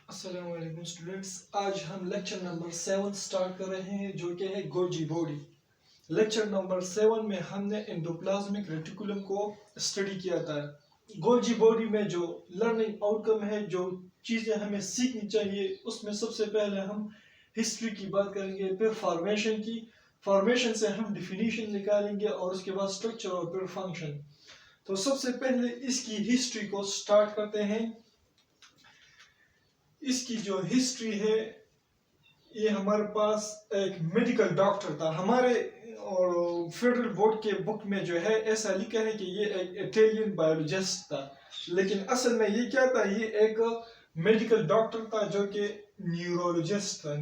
अस्सलाम वालेकुम स्टूडेंट्स, आज हम लेक्चर नंबर 7 स्टार्ट कर रहे हैं जो कि है गोल्जी बॉडी। लेक्चर नंबर 7 में हमने एंडोप्लाज्मिक रेटिकुलम को स्टडी किया था। गोल्जी बॉडी में जो लर्निंग आउटकम है, जो चीज़ें हमें सीखनी चाहिए, उसमें सबसे पहले हम हिस्ट्री की बात करेंगे, फिर फॉर्मेशन की। फॉर्मेशन से हम डिफिनीशन निकालेंगे और उसके बाद स्ट्रक्चर और फिर फंक्शन। तो सबसे पहले इसकी हिस्ट्री को स्टार्ट करते हैं। इसकी जो हिस्ट्री है, ये हमारे पास एक मेडिकल डॉक्टर था हमारे, और फेडरल बोर्ड के बुक में जो है ऐसा लिखा है कि ये एक इटालियन बायोलॉजिस्ट था, लेकिन असल में ये क्या था, ये एक मेडिकल डॉक्टर था जो कि न्यूरोलॉजिस्ट था।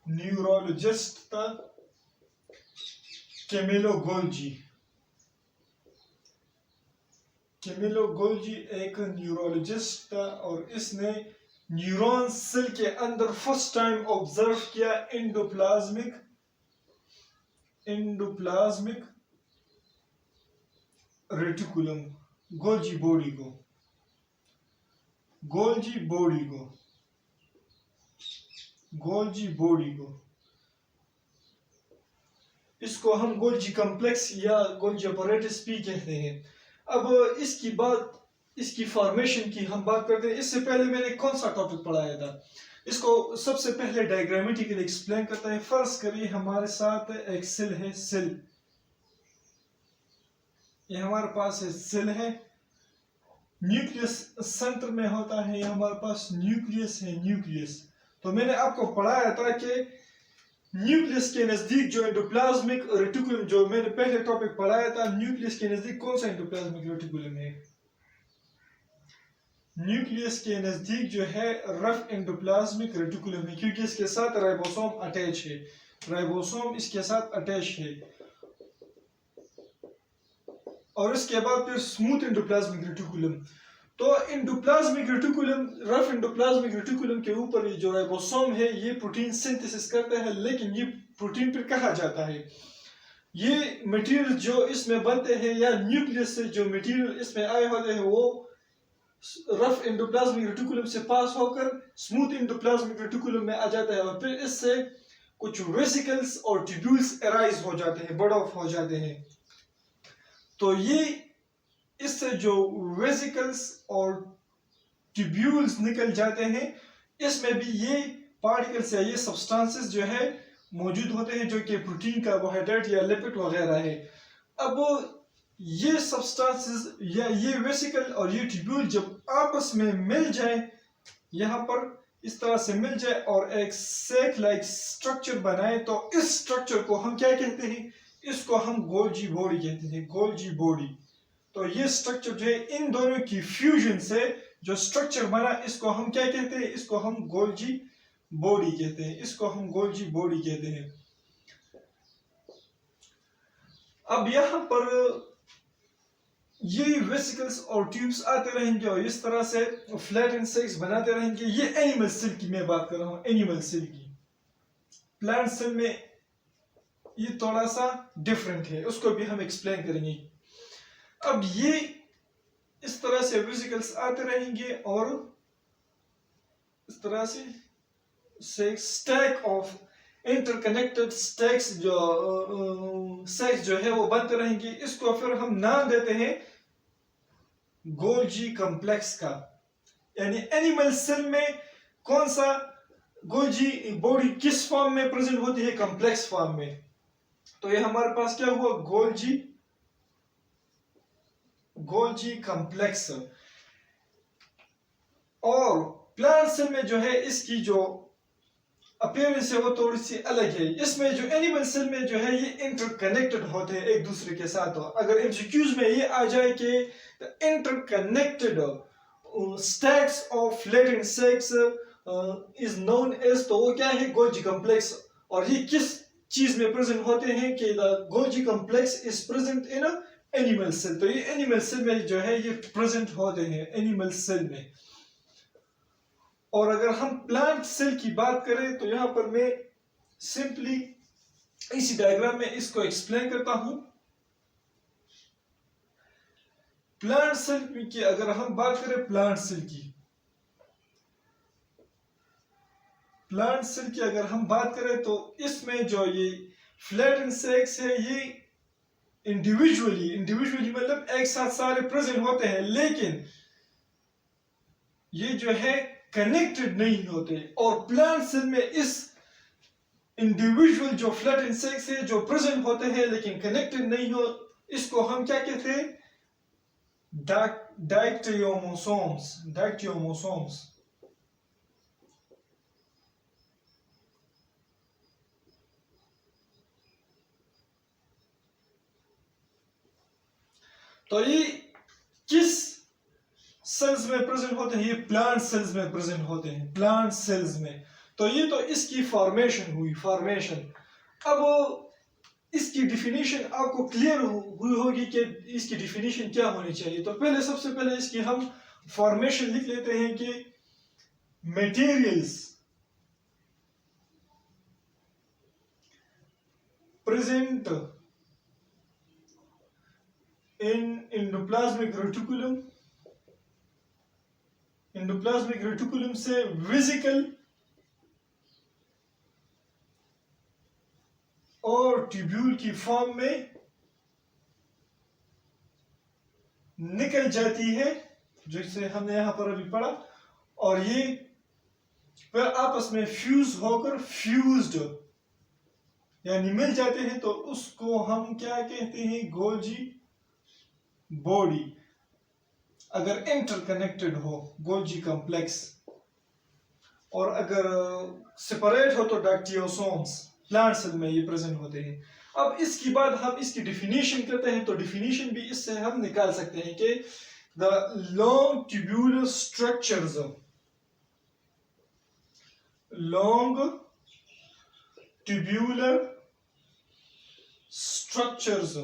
न्यूरोलॉजिस्ट था कैमिलो गोल्जी एक न्यूरोलॉजिस्ट था, और इसने न्यूरॉन सेल के अंदर फर्स्ट टाइम ऑब्जर्व किया एंडोप्लाज्मिक रेटिकुलम, गोल्जी बॉडी को इसको हम गोल्जी कॉम्प्लेक्स या गोल्जी अपैरेटस भी कहते हैं। अब इसकी फॉर्मेशन की हम बात करते हैं। इससे पहले मैंने कौन सा टॉपिक पढ़ाया था, इसको सबसे पहले डायग्रामेटिकली एक्सप्लेन करता है। फर्स्ट करिए, हमारे साथ एक सेल है, ये हमारे पास है सेल है, न्यूक्लियस सेंटर में होता है, ये हमारे पास न्यूक्लियस। तो मैंने आपको पढ़ाया था कि न्यूक्लियस के नजदीक जो एंडोप्लाज्मिक रेटिकुलम, जो मैंने पहले टॉपिक पढ़ाया था, न्यूक्लियस के नजदीक कौन सा एंडोप्लाज्मिक रेटिकुलम है? न्यूक्लियस के नजदीक जो है रफ एंडोप्लाज्मिक रेटिकुलम है, क्योंकि इसके साथ राइबोसोम इसके साथ अटैच है। और इसके बाद फिर स्मूथ एंडोप्लाज्मिक रेटिकुलम। तो रफ एंडोप्लाज्मिक रेटिकुलम के ऊपर जो राइबोसोम है, ये प्रोटीन सिंथेसिस करता है, लेकिन ये प्रोटीन फिर कहा जाता है, ये मटेरियल जो इसमें बनते हैं या न्यूक्लियस से जो मटेरियल इसमें आए होते हैं, वो रफ एंडोप्लाज्मिक रेटिकुलम से पास होकर स्मूथ एंडोप्लाज्मिक रेटिकुलम में आ जाता है, और फिर इससे कुछ वेसिकल्स और ट्यूब्यूल्स अराइज हो जाते हैं, बर्ड ऑफ हो जाते हैं। तो ये इससे जो वेसिकल्स और ट्यूब्यूल्स निकल जाते हैं, इसमें भी ये पार्टिकल्स या ये सब्सटेंसेस जो है मौजूद होते हैं, जो कि प्रोटीन, कार्बोहाइड्रेट या लिपिड वगैरह है। अब ये सब्सटेंसेस या ये वेसिकल और ये ट्यूब्यूल जब आपस में मिल जाए, यहाँ पर इस तरह से मिल जाए और एक सेक लाइक स्ट्रक्चर बनाए, तो इस स्ट्रक्चर को हम क्या कहते हैं? इसको हम गोल्जी बॉडी कहते हैं, गोल्जी बॉडी। तो ये स्ट्रक्चर जो है, इन दोनों की फ्यूजन से जो स्ट्रक्चर बना, इसको हम क्या कहते हैं? इसको हम गोल्जी बॉडी कहते हैं। अब यहाँ पर ये वेसिकल्स और ट्यूब्स आते रहेंगे और इस तरह से फ्लैट एंड सेक्स बनाते रहेंगे। ये एनिमल सेल की मैं बात कर रहा हूँ, एनिमल सेल की। प्लांट सेल में ये थोड़ा सा डिफरेंट है, उसको भी हम एक्सप्लेन करेंगे। अब ये इस तरह से वेसिकल्स आते रहेंगे और इस तरह से स्टैक ऑफ इंटरकनेक्टेड स्टैक्स जो है वो बनते रहेंगे। इसको फिर हम नाम देते हैं गोल्जी कॉम्प्लेक्स का। यानी एनिमल सेल में कौन सा गोल्जी बॉडी किस फॉर्म में प्रेजेंट होती है? कॉम्प्लेक्स फॉर्म में। तो ये हमारे पास क्या हुआ? Golgi complex. और प्लांट सेल में जो है इसकी जो अपीयरेंस है वो थोड़ी सी अलग है। इसमें जो एनिमल सेल में जो है ये इंटरकनेक्टेड होते हैं एक दूसरे के साथ। अगर एमसीक्यूज में ये आ जाए कि interconnected stacks of flat and sacs is known as, तो वो क्या है? Golgi complex. और ये किस चीज में प्रेजेंट होते हैं कि the Golgi complex is present in animal cell. तो ये एनिमल सेल में जो है ये प्रेजेंट होते हैं, एनिमल सेल में। और अगर हम प्लांट सेल की बात करें, तो यहां पर मैं सिंपली इसी डायग्राम में इसको एक्सप्लेन करता हूं। प्लांट सेल की अगर हम बात करें, प्लांट सेल की, प्लांट सेल की अगर हम बात करें तो इसमें जो ये फ्लैटेंड सेक्स है ये इंडिविजुअली मतलब एक साथ सारे प्रेजेंट होते हैं, लेकिन ये जो है कनेक्टेड नहीं होते। और प्लांट सेल में इस इंडिविजुअल जो फ्लैटेंड सेक्स है जो प्रेजेंट होते हैं लेकिन कनेक्टेड नहीं हो, इसको हम क्या कहते हैं? डायक्टियोमोसोम्स। तो ये किस सेल्स में प्रेजेंट होते हैं? ये प्लांट सेल्स में प्रेजेंट होते हैं, प्लांट सेल्स में। तो ये तो इसकी फॉर्मेशन हुई। अब इसकी डिफिनीशन आपको क्लियर हुई होगी कि इसकी डिफिनीशन क्या होनी चाहिए। तो सबसे पहले इसकी हम फॉर्मेशन लिख लेते हैं कि materials present in endoplasmic reticulum से वेसिकल और ट्यूब्यूल की फॉर्म में निकल जाती है, जिसे हमने यहां पर अभी पढ़ा, और ये फिर आपस में फ्यूज होकर फ्यूज्ड यानी मिल जाते हैं। तो उसको हम क्या कहते हैं? Golgi body. अगर इंटरकनेक्टेड हो गोल्जी कॉम्प्लेक्स, और अगर सेपरेट हो तो डायक्टियोसोम्स। प्लांट सेल में ये प्रेजेंट होते हैं। अब इसके बाद हम इसकी डिफिनीशन करते हैं। तो डिफिनीशन भी इससे हम निकाल सकते हैं कि the long tubular structures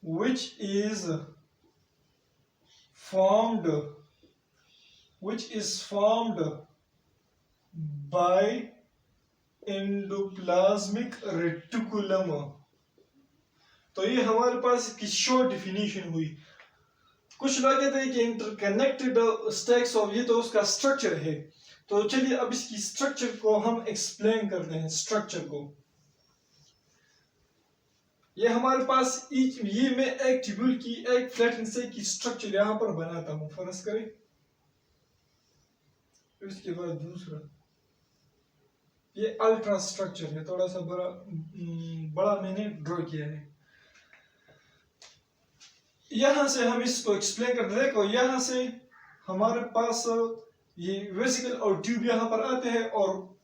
which is formed by endoplasmic reticulum। तो ये हमारे पास की शॉर्ट डिफिनीशन हुई। कुछ लोग कहते हैं कि इंटरकनेक्टेड स्टैक्स ऑफ, ये तो उसका स्ट्रक्चर है। तो चलिए अब इसकी स्ट्रक्चर को हम एक्सप्लेन करते हैं। स्ट्रक्चर को ये हमारे पास ये मैं एक ट्यूब्यूल की, एक फ्लैटेंड सेल की स्ट्रक्चर यहां पर बनाता हूं, फर्ज करें। इसके बाद दूसरा, ये अल्ट्रा स्ट्रक्चर है, थोड़ा सा बड़ा मैंने ड्रॉ किया है। यहां से हम इसको एक्सप्लेन करते हैं। देखो यहां से हमारे पास ये वेसिकल और ट्यूब यहां पर आते हैं और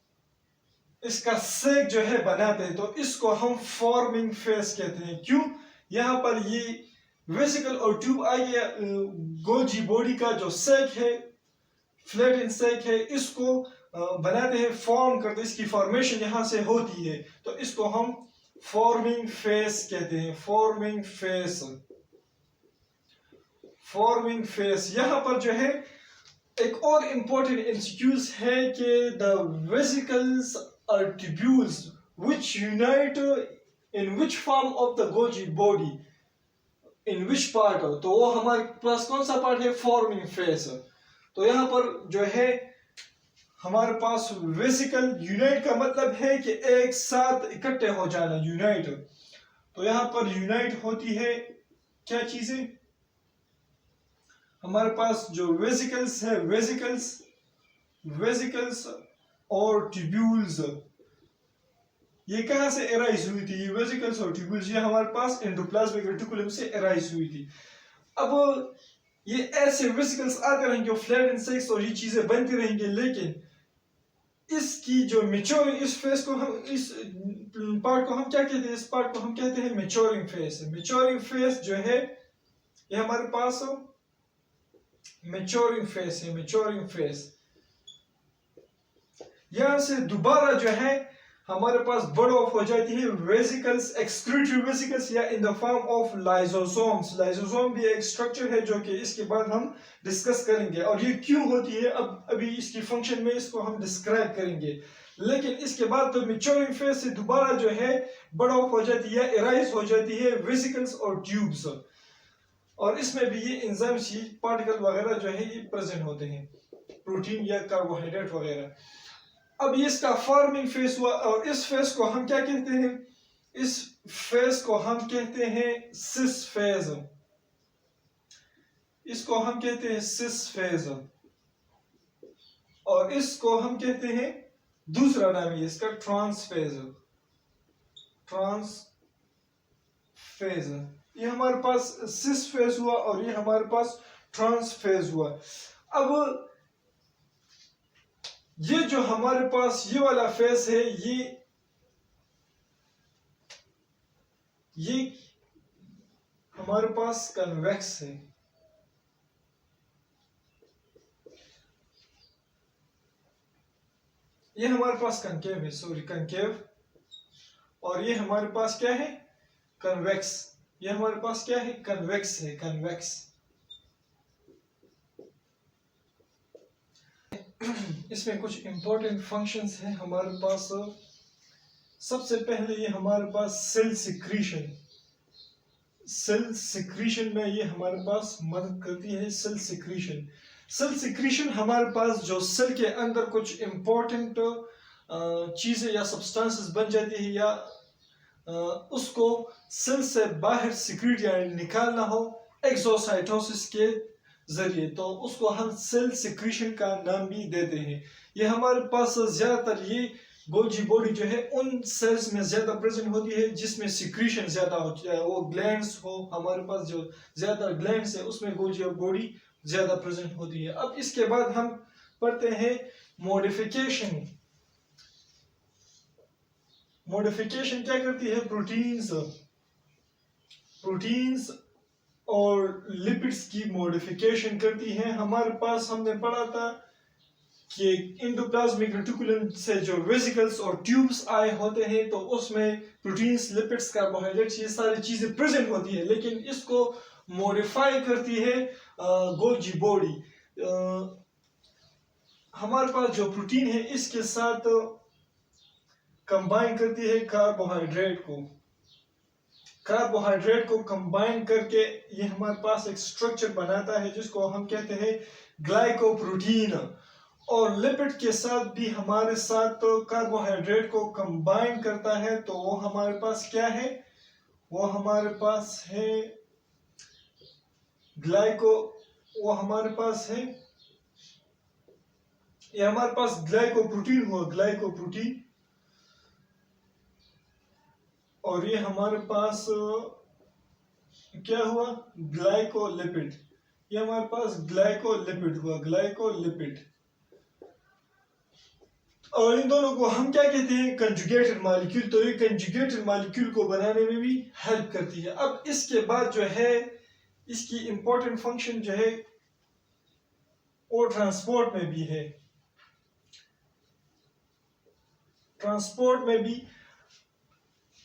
इसका सेक जो है बनाते हैं। तो इसको हम फॉर्मिंग फेस कहते हैं। क्यों? यहाँ पर ये वेसिकल और ट्यूब आ गया, गोल्जी बॉडी का जो सेक है, फ्लैटेंड सेक है, इसको बनाते हैं, फॉर्म करते हैं, इसकी फॉर्मेशन यहाँ से होती है। तो इसको हम फॉर्मिंग फेस कहते हैं। फॉर्मिंग फेस यहाँ पर जो है एक और इंपॉर्टेंट एमसीक्यूज है कि the vesicles or tubules which unite in which form of the Golgi body, in which part। तो वो हमारे पास कौन सा पार्ट है? Forming face. तो यहाँ पर जो है हमारे पास वेसिकल यूनाइट का मतलब है कि एक साथ इकट्ठे हो जाना, यूनाइट। तो यहाँ पर यूनाइट होती है क्या चीजें? हमारे पास जो वेसिकल्स है, वेसिकल्स और ट्यूब्यूल्स, ये कहां से एराइज हुई थी? ये वेसिकल्स और ट्यूब्यूल्स ये हमारे पास एंडोप्लाज्मिक रेटिकुलम से एराइज हुई थी। अब ये ऐसे वेसिकल्स आते रहेंगे और फ्लैटेंड सेक्स और ये चीजें बनती रहेंगी, लेकिन इसकी जो मैच्योरिंग, इस फेस को हम, इस पार्ट को हम क्या कहते हैं? इस पार्ट को हम कहते हैं मैच्योरिंग फेस। मैच्योरिंग फेस जो है ये हमारे पास मैच्योरिंग फेस। यहां से दोबारा जो है हमारे पास बर्ड ऑफ हो जाती है वेसिकल्स, एक्सक्रीटरी वेसिकल्स, या in the form of lysosomes. Lysosome भी एक स्ट्रक्चर है जो कि इसके बाद हम डिस्कस करेंगे, और ये क्यों होती है अभी इसकी फंक्शन में इसको हम डिस्क्राइब करेंगे। लेकिन इसके बाद तो मैच्योरिंग फेज से दोबारा जो है बर्ड ऑफ हो जाती है, एराइज हो जाती है वेसिकल्स और ट्यूब्स, और इसमें भी ये एंजाइम पार्टिकल वगैरह जो है ये प्रेजेंट होते हैं। प्रोटीन या कार्बोहाइड्रेट वगैरह। अब ये इसका फॉर्मिंग फेज हुआ और इस फेज को हम क्या कहते हैं? इस फेज को हम कहते हैं सिस फेज। इसको हम कहते हैं सिस फेज और इसको हम कहते हैं, दूसरा नाम है इसका ट्रांस फेज। ट्रांस फेज, ये हमारे पास सिस फेज हुआ और ये हमारे पास ट्रांस फेज हुआ। अब ये जो हमारे पास ये वाला फेज है, ये हमारे पास कन्वेक्स है। ये हमारे पास कनकेव है, सॉरी कनकेव, और ये हमारे पास क्या है? कन्वेक्स। ये हमारे पास क्या है? कन्वेक्स है, कन्वेक्स। इसमें कुछ इंपॉर्टेंट फंक्शंस हैं हमारे पास। सबसे पहले ये हमारे पास सेल सिक्रीशन। सेल सिक्रीशन में ये हमारे पास मदद करती है, सेल सिक्रीशन। सेल सिक्रीशन हमारे पास जो सेल के अंदर कुछ इंपॉर्टेंट चीजें या सब्सटेंसेस बन जाती है या उसको सेल से बाहर सिक्रीट या निकालना हो एक्सोसाइटोसिस के जरिए, तो उसको हम सेल सिक्रीशन का नाम भी देते हैं। ये हमारे पास ज्यादातर ये गोल्जी बॉडी जो है उन सेल्स में ज्यादा प्रेजेंट होती है जिसमें सिक्रीशन ज्यादा होती है। वो ग्लैंड्स हो, हमारे पास जो ज्यादा ग्लैंड्स है उसमें गोल्जी बॉडी ज्यादा प्रेजेंट होती है। अब इसके बाद हम पढ़ते हैं मॉडिफिकेशन। मॉडिफिकेशन क्या करती है? प्रोटीन्स और लिपिड्स की मॉडिफिकेशन करती है। हमारे पास हमने पढ़ा था कि एंडोप्लाज्मिक रेटिकुलम से जो वेसिकल्स और ट्यूब्स आए होते हैं, तो उसमें प्रोटीन्स, लिपिड्स, कार्बोहाइड्रेट्स, ये सारी चीजें प्रेजेंट होती है, लेकिन इसको मॉडिफाई करती है गोल्जी बॉडी। हमारे पास जो प्रोटीन है इसके साथ कंबाइन करती है कार्बोहाइड्रेट को कंबाइन करके ये हमारे पास एक स्ट्रक्चर बनाता है जिसको हम कहते हैं ग्लाइकोप्रोटीन। और लिपिड के साथ भी हमारे साथ कार्बोहाइड्रेट को कंबाइन करता है, तो वो हमारे पास क्या है? वो हमारे पास है वो हमारे पास है, ये हमारे पास ग्लाइकोप्रोटीन हुआ, ग्लाइकोप्रोटीन। और ये हमारे पास क्या हुआ? ग्लाइकोलिपिड। ये हमारे पास ग्लाइकोलिपिड हुआ, ग्लाइकोलिपिड। और इन दोनों को हम क्या कहते हैं? Conjugated molecule. तो ये कंजुगेटेड मॉलिक्यूल को बनाने में भी हेल्प करती है। अब इसके बाद जो है इसकी इंपॉर्टेंट फंक्शन जो है वो ट्रांसपोर्ट में भी है। ट्रांसपोर्ट में भी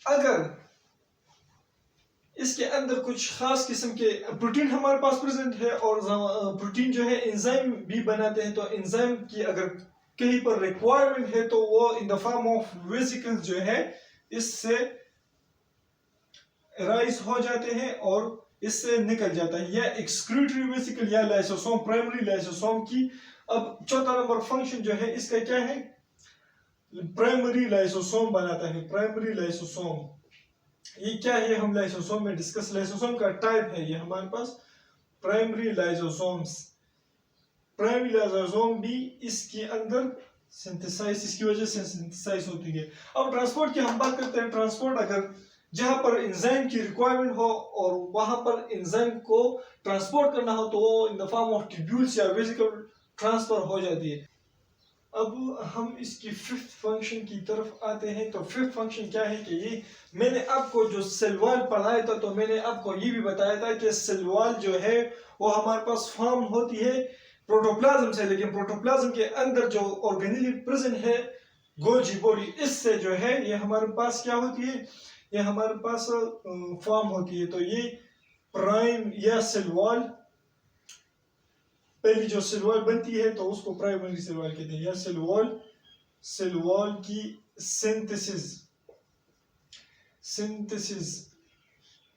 अगर इसके अंदर कुछ खास किस्म के प्रोटीन हमारे पास प्रेजेंट है और प्रोटीन जो है एंजाइम भी बनाते हैं, तो एंजाइम की अगर कहीं पर रिक्वायरमेंट है तो वो in the form of vesicles जो है इससे राइज हो जाते हैं और इससे निकल जाता है, या एक्सक्रीटरी वेसिकल या लाइसोसोम, प्राइमरी लाइसोसोम की। अब चौथा नंबर फंक्शन जो है इसका क्या है? प्राइमरी लाइसोसोम बनाता है, प्राइमरी लाइसोसोम। ये क्या है? हम लाइसोसोम में डिस्कस, लाइसोसोम का टाइप है ये हमारे पास प्राइमरी लाइसोसोम्स। प्राइमरी लाइसोसोम भी इसके अंदर सिंथेसाइज, इसकी वजह से सिंथेसाइज होती है। अब ट्रांसपोर्ट की हम बात करते हैं। ट्रांसपोर्ट अगर जहां पर एंजाइम की रिक्वायरमेंट हो और वहां पर एंजाइम को ट्रांसपोर्ट करना हो, तो वो in the form of tubules या वेसिकल ट्रांसफर हो जाती है। अब हम इसकी फिफ्थ फंक्शन की तरफ आते हैं। तो फिफ्थ फंक्शन क्या है कि ये मैंने आपको जो सेल वॉल पढ़ाया था, तो मैंने आपको ये भी बताया था कि सेल वॉल जो है वो हमारे पास फॉर्म होती है प्रोटोप्लाज्म से, लेकिन प्रोटोप्लाज्म के अंदर जो ऑर्गेनेल प्रेजेंट है गोल्जी बॉडी, इससे जो है ये हमारे पास क्या होती है? ये हमारे पास फॉर्म होती है। तो ये प्राइम या सेल वॉल, पहली जो सेल वॉल बनती है तो उसको प्राइमरी सेल वॉल कहते हैं, या सेल वॉल की सिंथेसिस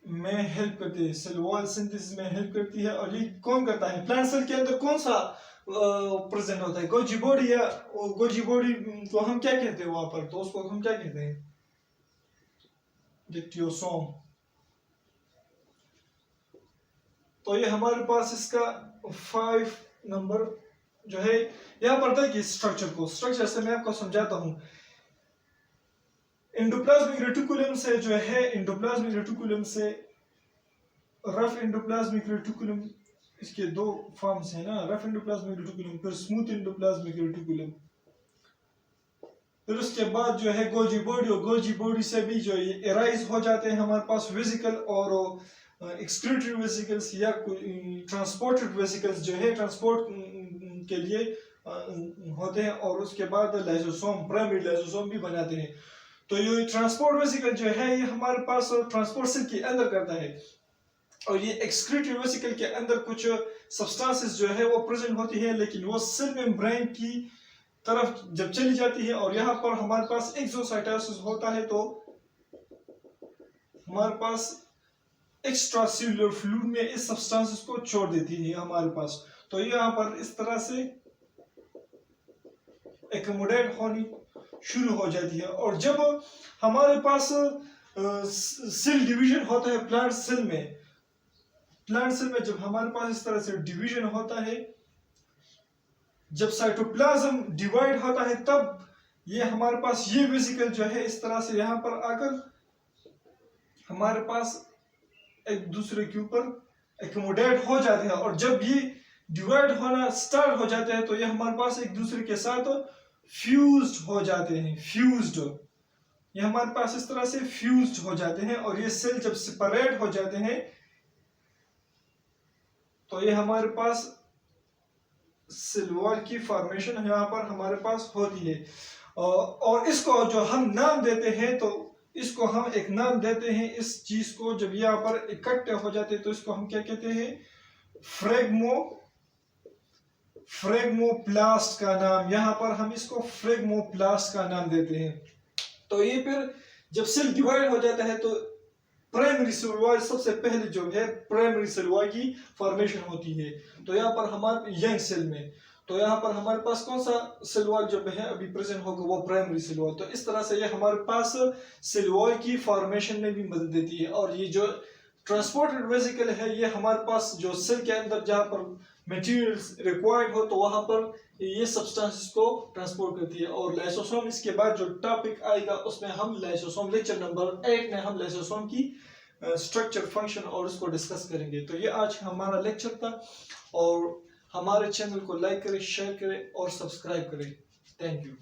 में हेल्प करती है। सेल वॉल सिंथेसिस में हेल्प करती है। और ये कौन करता है? प्लांट सेल के अंदर कौन सा प्रेजेंट होता है। गोजी बॉडी या गोजी बॉडी को हम क्या कहते हैं वहां पर, तो उसको हम क्या कहते हैं, डिक्टियोसोम। तो ये हमारे पास इसका 5 नंबर जो है यहाँ पर देखिए स्ट्रक्चर से मैं आपको समझाता हूँ। एंडोप्लाज्मिक रेटिकुलम से जो है, एंडोप्लाज्मिक रेटिकुलम से रफ एंडोप्लाज्मिक रेटिकुलम, इसके दो फॉर्म्स हैं ना, रफ एंडोप्लाज्मिक रेटिकुलम फिर स्मूथ एंडोप्लाज्मिक रेटिकुलम। फिर उसके बाद जो है गोजी बॉडी, और गोजी बॉडी से भी जो ये एराइज हो जाते हैं हमारे पास वेसिकल और एक्सक्रीटरी वेसिकल्स या ट्रांसपोर्टेड वेसिकल्स जो है ट्रांसपोर्ट के लिए होते हैं, और उसके बाद लाइसोसोम, प्राइमरी लाइसोसोम भी बनाते हैं। तो ये ट्रांसपोर्ट वेसिकल जो है ये हमारे पास ट्रांसपोर्ट सेल के अंदर करता है, और ये एक्सक्रीटरी वेसिकल के अंदर कुछ सब्सटेंसेस जो है वो प्रेजेंट होती है, लेकिन वो सेल मेम्ब्रेन की तरफ जब चली जाती है और यहाँ पर हमारे पास एक्सोसाइटोसिस होता है, तो हमारे पास एक्स्ट्रा सेल्यूलर फ्लूइड में इस सब्सटेंसेस को छोड़ देती है हमारे पास। तो ये यहाँ पर इस तरह से एकोमोडेट होनी शुरू हो जाती है। और जब हमारे पास सेल डिवीजन होता है प्लांट सेल में, जब हमारे पास इस तरह से डिवीजन होता है, जब साइटोप्लाज्म डिवाइड होता है, तब ये हमारे पास ये वेसिकल जो है इस तरह से यहाँ पर आकर हमारे पास एक दूसरे के ऊपर एकोमोडेट हो जाते हैं, और जब ये डिवाइड होना स्टार्ट हो जाते हैं तो ये हमारे पास एक दूसरे के साथ फ्यूज्ड हो जाते हैं। ये हमारे पास इस तरह से फ्यूज्ड हो जाते हैं, और ये सेल जब सेपरेट हो जाते हैं तो ये हमारे पास सेल वॉल की फॉर्मेशन यहाँ पर हमारे पास होती है। और इसको जो हम नाम देते हैं, तो इसको हम एक नाम देते हैं इस चीज को, जब यहाँ पर इकट्ठे हो जाते हैं तो इसको हम क्या कहते हैं, फ्रेगमोप्लास्ट का नाम, यहाँ पर हम इसको फ्रेगमोप्लास्ट का नाम देते हैं। तो ये फिर जब सेल डिवाइड हो जाता है तो प्राइमरी सेल वॉल सबसे पहले जो है प्राइमरी सेल वॉल की फॉर्मेशन होती है। तो यहाँ पर हमारे यंग सेल में, तो यहाँ पर हमारे पास कौन सा सेल वॉल जो है अभी प्रेजेंट होगा, वो प्राइमरी सेल वॉल। तो इस तरह से ये हमारे पास सेल वॉल की फॉर्मेशन में भी मदद देती है। और ये जो ट्रांसपोर्टेड वेसिकल है ये हमारे पास जो सेल के अंदर जहाँ पर मटेरियल्स रिक्वायर्ड हो तो वहां पर ये सब्सटेंसेस को ट्रांसपोर्ट करती है। और लाइसोसोम, इसके बाद जो टॉपिक आएगा उसमें हम लाइसोसोम, लेक्चर नंबर 8 में हम लाइसोसोम की स्ट्रक्चर, फंक्शन और उसको डिस्कस करेंगे। तो ये आज हमारा लेक्चर था, और हमारे चैनल को लाइक करें, शेयर करें और सब्सक्राइब करें। Thank you.